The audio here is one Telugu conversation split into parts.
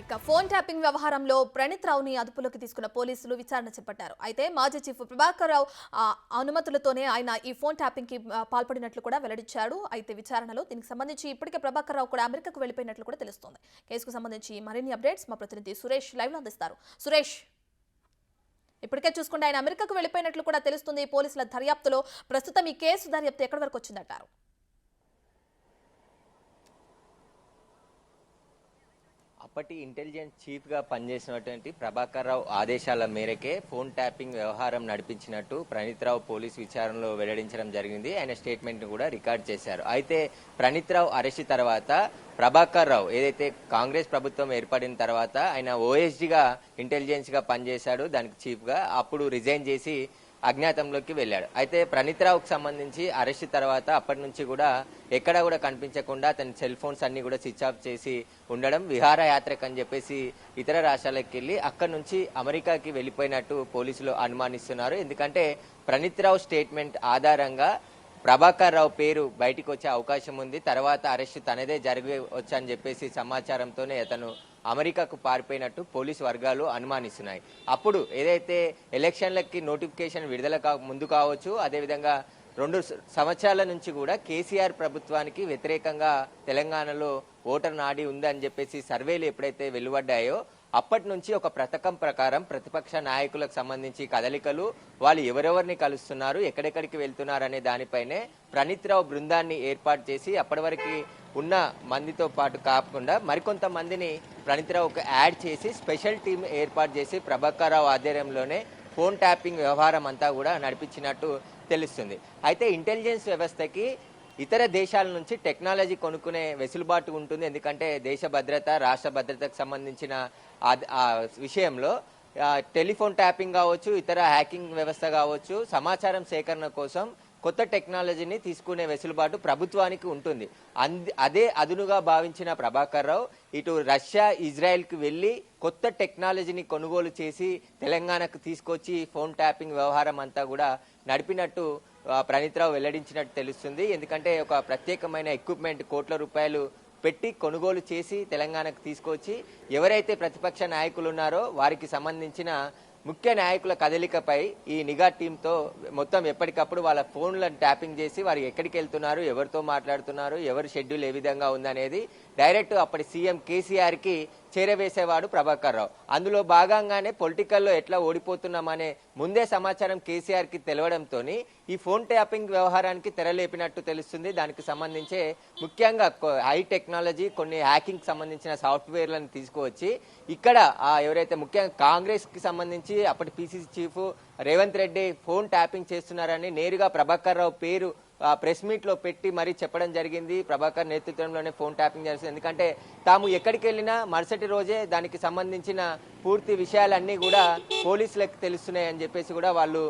ఇక ఫోన్ ట్యాపింగ్ వ్యవహారంలో ప్రణీత్ రావుని అదుపులోకి తీసుకున్న పోలీసులు విచారణ చేపట్టారు. అయితే మాజీ చీఫ్ ప్రభాకర్ రావు అనుమతులతోనే ఆయన ఈ ఫోన్ ట్యాపింగ్ కి పాల్పడినట్లు కూడా వెల్లడించాడు. అయితే విచారణలో దీనికి సంబంధించి ఇప్పటికే ప్రభాకర్ రావు కూడా అమెరికాకు వెళ్లిపోయినట్లు కూడా తెలుస్తోంది. కేసుకు సంబంధించి మరిన్ని అప్డేట్స్ మా ప్రతినిధి సురేష్ లైవ్ లో అందిస్తారు. సురేష్, ఇప్పటికే చూసుకుంటే ఆయన అమెరికాకు వెళ్లిపోయినట్లు కూడా తెలుస్తుంది. పోలీసుల దర్యాప్తులో ప్రస్తుతం ఈ కేసు దర్యాప్తు ఎక్కడి వరకు వచ్చిందంటారు? అప్పటి ఇంటెలిజెన్స్ చీఫ్గా పనిచేసినటువంటి ప్రభాకర్ రావు ఆదేశాల మేరకే ఫోన్ ట్యాపింగ్ వ్యవహారం నడిపించినట్టు ప్రణీత్ రావు పోలీసు విచారణలో వెల్లడించడం జరిగింది. ఆయన స్టేట్మెంట్ను కూడా రికార్డ్ చేశారు. అయితే ప్రణీత్ రావు అరెస్ట్ తర్వాత ప్రభాకర్ రావు ఏదైతే కాంగ్రెస్ ప్రభుత్వం ఏర్పడిన తర్వాత ఆయన ఓఎస్డీగా ఇంటెలిజెన్స్గా పనిచేశాడు, దానికి చీఫ్గా. అప్పుడు రిజైన్ చేసి అజ్ఞాతంలోకి వెళ్ళాడు. అయితే ప్రణీత్ రావుకు సంబంధించి అరెస్ట్ తర్వాత అప్పటి నుంచి కూడా ఎక్కడా కూడా కనిపించకుండా తన సెల్ ఫోన్స్ అన్ని కూడా స్విచ్ ఆఫ్ చేసి ఉండడం, విహారయాత్రకు అని చెప్పేసి ఇతర రాష్ట్రాలకు వెళ్ళి అక్కడి నుంచి అమెరికాకి వెళ్ళిపోయినట్టు పోలీసులు అనుమానిస్తున్నారు. ఎందుకంటే ప్రణీత్ రావు స్టేట్మెంట్ ఆధారంగా ప్రభాకర్ రావు పేరు బయటికి వచ్చే అవకాశం ఉంది. తర్వాత అరెస్ట్ తనదే జరగవచ్చని చెప్పేసి సమాచారంతోనే అతను అమెరికాకు పారిపోయినట్టు పోలీసు వర్గాలు అనుమానిస్తున్నాయి. అప్పుడు ఏదైతే ఎలక్షన్లకి నోటిఫికేషన్ విడుదల ముందు కావచ్చు, అదేవిధంగా 2 సంవత్సరాల నుంచి కూడా కేసీఆర్ ప్రభుత్వానికి వ్యతిరేకంగా తెలంగాణలో ఓటర్ నాడి ఉందని చెప్పేసి సర్వేలు ఎప్పుడైతే వెలువడ్డాయో అప్పటి నుంచి ఒక పథకం ప్రకారం ప్రతిపక్ష నాయకులకు సంబంధించి కదలికలు, వాళ్ళు ఎవరెవరిని కలుస్తున్నారు, ఎక్కడెక్కడికి వెళ్తున్నారు అనే దానిపైనే ప్రణీత్ రావు బృందాన్ని ఏర్పాటు చేసి అప్పటి వరకు ఉన్న మందితో పాటు కాకుండా మరికొంతమందిని ప్రణీత్ రావుకు యాడ్ చేసి స్పెషల్ టీం ఏర్పాటు చేసి ప్రభాకర్ రావు ఆధ్వర్యంలోనే ఫోన్ ట్యాపింగ్ వ్యవహారం అంతా కూడా నడిపించినట్టు తెలుస్తుంది. అయితే ఇంటెలిజెన్స్ వ్యవస్థకి ఇతర దేశాల నుంచి టెక్నాలజీ కొనుక్కునే వెసులుబాటు ఉంటుంది. ఎందుకంటే దేశ భద్రత, రాష్ట్ర భద్రతకు సంబంధించిన విషయంలో టెలిఫోన్ ట్యాపింగ్ కావచ్చు, ఇతర హ్యాకింగ్ వ్యవస్థ కావచ్చు, సమాచారం సేకరణ కోసం కొత్త టెక్నాలజీని తీసుకునే వెసులుబాటు ప్రభుత్వానికి ఉంటుంది. అదే అదునుగా భావించిన ప్రభాకర్ రావు ఇటు రష్యా, ఇజ్రాయెల్కి వెళ్ళి కొత్త టెక్నాలజీని కొనుగోలు చేసి తెలంగాణకు తీసుకొచ్చి ఫోన్ ట్యాపింగ్ వ్యవహారం అంతా కూడా నడిపినట్టు ప్రణీత్ రావు వెల్లడించినట్టు తెలుస్తుంది. ఎందుకంటే ఒక ప్రత్యేకమైన ఎక్విప్మెంట్ కోట్ల రూపాయలు పెట్టి కొనుగోలు చేసి తెలంగాణకు తీసుకొచ్చి ఎవరైతే ప్రతిపక్ష నాయకులు ఉన్నారో వారికి సంబంధించిన ముఖ్య నాయకుల కదలికపై ఈ నిఘా టీంతో మొత్తం ఎప్పటికప్పుడు వాళ్ళ ఫోన్లను ట్యాపింగ్ చేసి వారు ఎక్కడికి వెళ్తున్నారు, ఎవరితో మాట్లాడుతున్నారు, ఎవరి షెడ్యూల్ ఏ విధంగా ఉందనేది డైరెక్ట్ అప్పటి సీఎం కేసీఆర్కి చేరవేసేవాడు ప్రభాకర్ రావు. అందులో భాగంగానే పొలిటికల్లో ఎట్లా ఓడిపోతున్నామనే ముందే సమాచారం కేసీఆర్కి తెలవడంతో ఈ ఫోన్ ట్యాపింగ్ వ్యవహారానికి తెరలేపినట్టు తెలుస్తుంది. దానికి సంబంధించే ముఖ్యంగా హై టెక్నాలజీ, కొన్ని హ్యాకింగ్ సంబంధించిన సాఫ్ట్వేర్లను తీసుకువచ్చి ఇక్కడ ఎవరైతే ముఖ్యంగా కాంగ్రెస్కి సంబంధించి అప్పటి PCC chief Revanth Reddy phone tapping చేస్తున్నారని నేరుగా ప్రభాకర్ రావు పేరు ప్రెస్ మీట్ లో పెట్టి మరీ చెప్పడం జరిగింది. ప్రభాకర్ నేతృత్వంలోనే ఫోన్ ట్యాపింగ్ చేస్తుంది. ఎందుకంటే తాము ఎక్కడికి వెళ్ళినా మరుసటి రోజే దానికి సంబంధించిన పూర్తి విషయాలన్నీ కూడా పోలీసులకు తెలుస్తున్నాయని చెప్పేసి కూడా వాళ్ళు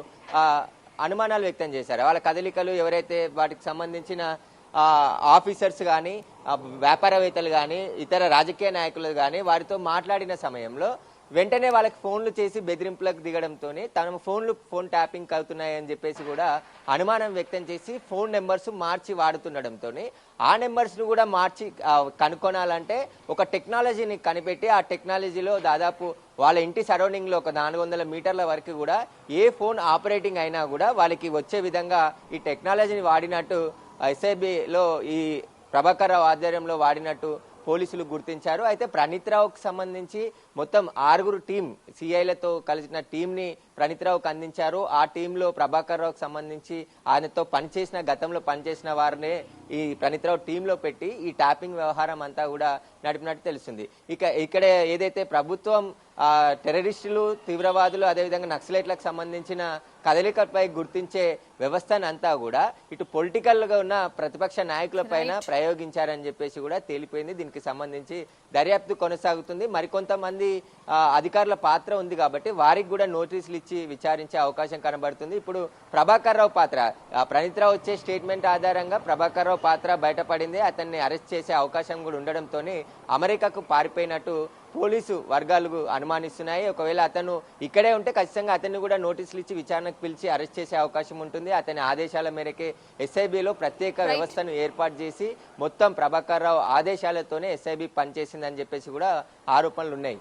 అనుమానాలు వ్యక్తం చేశారు. వాళ్ళ కదలికలు ఎవరైతే వాటికి సంబంధించిన ఆఫీసర్స్ కానీ, వ్యాపారవేత్తలు కానీ, ఇతర రాజకీయ నాయకులు కానీ వారితో మాట్లాడిన సమయంలో వెంటనే వాళ్ళకి ఫోన్లు చేసి బెదిరింపులకు దిగడంతో తన ఫోన్ ట్యాపింగ్ అవుతున్నాయని చెప్పేసి కూడా అనుమానం వ్యక్తం చేసి ఫోన్ నెంబర్స్ మార్చి వాడుతుండడంతో ఆ నెంబర్స్ను కూడా మార్చి కనుక్కోనాలంటే ఒక టెక్నాలజీని కనిపెట్టి ఆ టెక్నాలజీలో దాదాపు వాళ్ళ ఇంటి సరౌండింగ్లో ఒక 400 మీటర్ల వరకు కూడా ఏ ఫోన్ ఆపరేటింగ్ అయినా కూడా వాళ్ళకి వచ్చే విధంగా ఈ టెక్నాలజీని వాడినట్టు ఎస్ఐబిలో ఈ ప్రభాకర్ రావు ఆధ్వర్యంలో వాడినట్టు పోలీసులు గుర్తించారు. అయితే ప్రణీత్ రావుకు సంబంధించి మొత్తం 6 టీం సిఐలతో కలిసిన టీంని ప్రణీత్ రావుకు అందించారు. ఆ టీంలో ప్రభాకర్ రావుకు సంబంధించి ఆయనతో గతంలో పనిచేసిన వారినే ఈ ప్రణీత్ రావు టీంలో పెట్టి ఈ ట్యాపింగ్ వ్యవహారం అంతా కూడా నడిపినట్టు తెలుస్తుంది. ఇక్కడ ఏదైతే ప్రభుత్వం టెర్రరిస్టులు, తీవ్రవాదులు, అదేవిధంగా నక్సలైట్లకు సంబంధించిన కదలికపై గుర్తించే వ్యవస్థను అంతా కూడా ఇటు పొలిటికల్ గా ఉన్న ప్రతిపక్ష నాయకుల పైన ప్రయోగించారని చెప్పేసి కూడా తేలిపోయింది. దీనికి సంబంధించి దర్యాప్తు కొనసాగుతుంది. మరికొంతమంది అధికారుల పాత్ర ఉంది కాబట్టి వారికి కూడా నోటీసులు ఇచ్చి విచారించే అవకాశం కనబడుతుంది. ఇప్పుడు ప్రభాకర్ రావు పాత్ర, ప్రణీత్ రావు వచ్చే స్టేట్మెంట్ ఆధారంగా ప్రభాకర్ రావు పాత్ర బయటపడింది. అతన్ని అరెస్ట్ చేసే అవకాశం కూడా ఉండడంతో అమెరికాకు పారిపోయినట్టు పోలీసు వర్గాలు అనుమానిస్తున్నాయి. ఒకవేళ అతను ఇక్కడే ఉంటే ఖచ్చితంగా అతన్ని కూడా నోటీసులు ఇచ్చి విచారణకు పిలిచి అరెస్ట్ చేసే అవకాశం ఉంటుంది. అతని ఆదేశాల మేరకే ఎస్ఐబిలో ప్రత్యేక వ్యవస్థను ఏర్పాటు చేసి మొత్తం ప్రభాకర్ రావు ఆదేశాలతోనే ఎస్ఐబి పనిచేసిందని చెప్పేసి కూడా ఆరోపణలు ఉన్నాయి.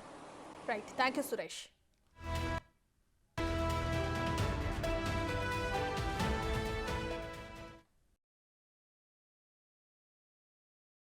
Right, thank you Suresh.